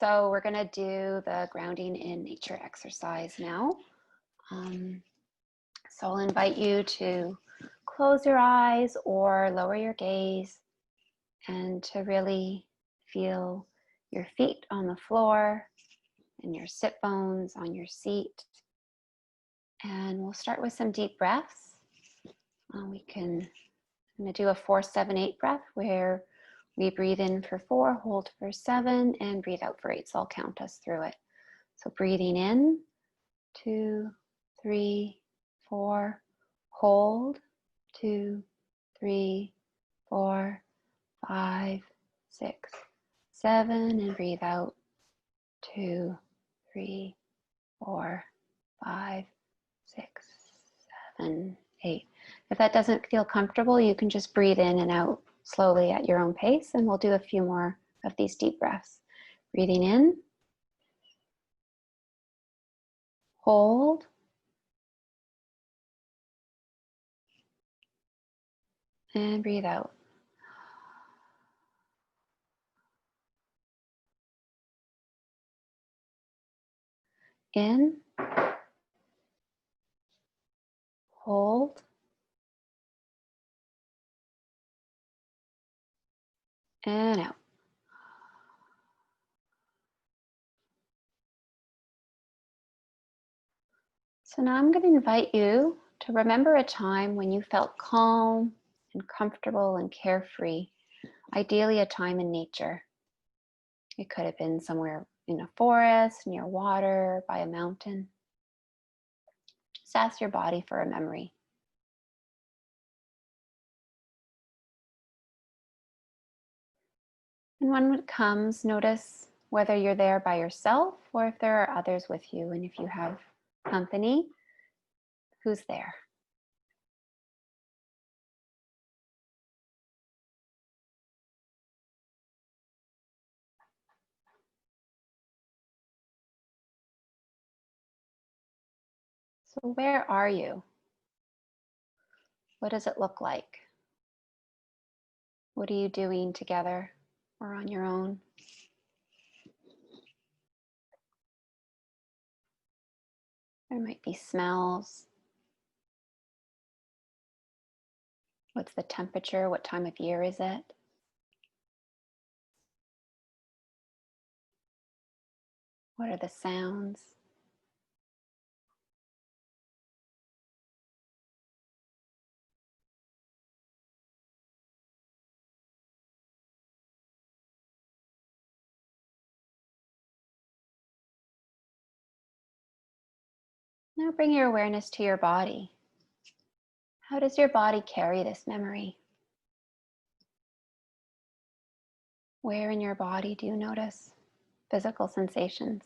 So we're going to do the grounding in nature exercise now. So I'll invite you to close your eyes or lower your gaze and to really feel your feet on the floor and your sit bones on your seat. And we'll start with some deep breaths. I'm going to do a 4-7-8 breath where we breathe in for 4, hold for 7, and breathe out for 8. So I'll count us through it. So breathing in, 2, 3, 4, hold, 2, 3, 4, 5, 6, 7, and breathe out, 2, 3, 4, 5, 6, 7, 8. If that doesn't feel comfortable, you can just breathe in and out slowly at your own pace, and we'll do a few more of these deep breaths. Breathing in, hold, and breathe out. In, hold, and out. So now I'm going to invite you to remember a time when you felt calm and comfortable and carefree, ideally a time in nature. It could have been somewhere in a forest, near water, by a mountain. Just ask your body for a memory. And when it comes, notice whether you're there by yourself or if there are others with you. And if you have company, who's there? So where are you? What does it look like? What are you doing together or on your own? There might be smells. What's the temperature? What time of year is it? What are the sounds? Now bring your awareness to your body. How does your body carry this memory? Where in your body do you notice physical sensations?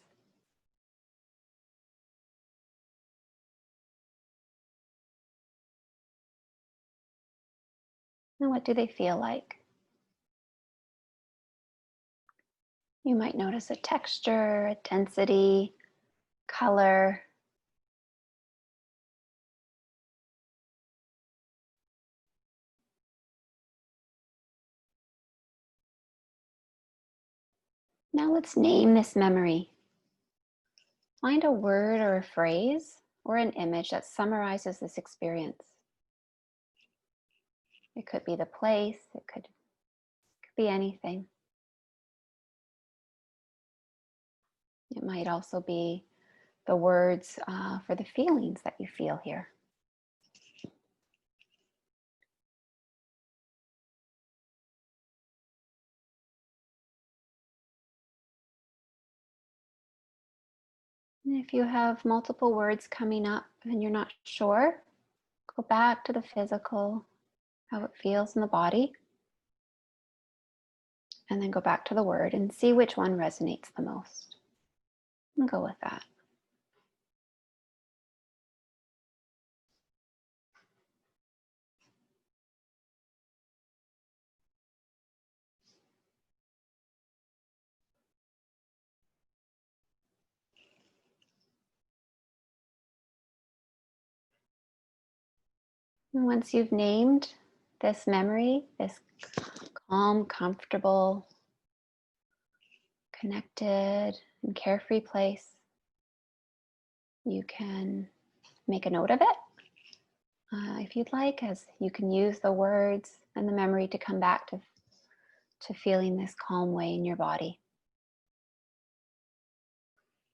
And what do they feel like? You might notice a texture, a density, color. Now let's name this memory. Find a word or a phrase or an image that summarizes this experience. It could be the place, it could be anything. It might also be the words for the feelings that you feel here. And if you have multiple words coming up and you're not sure, go back to the physical, how it feels in the body, and then go back to the word and see which one resonates the most. And go with that. And once you've named this memory, this calm, comfortable, connected and carefree place, you can make a note of it if you'd like, as you can use the words and the memory to come back to feeling this calm way in your body.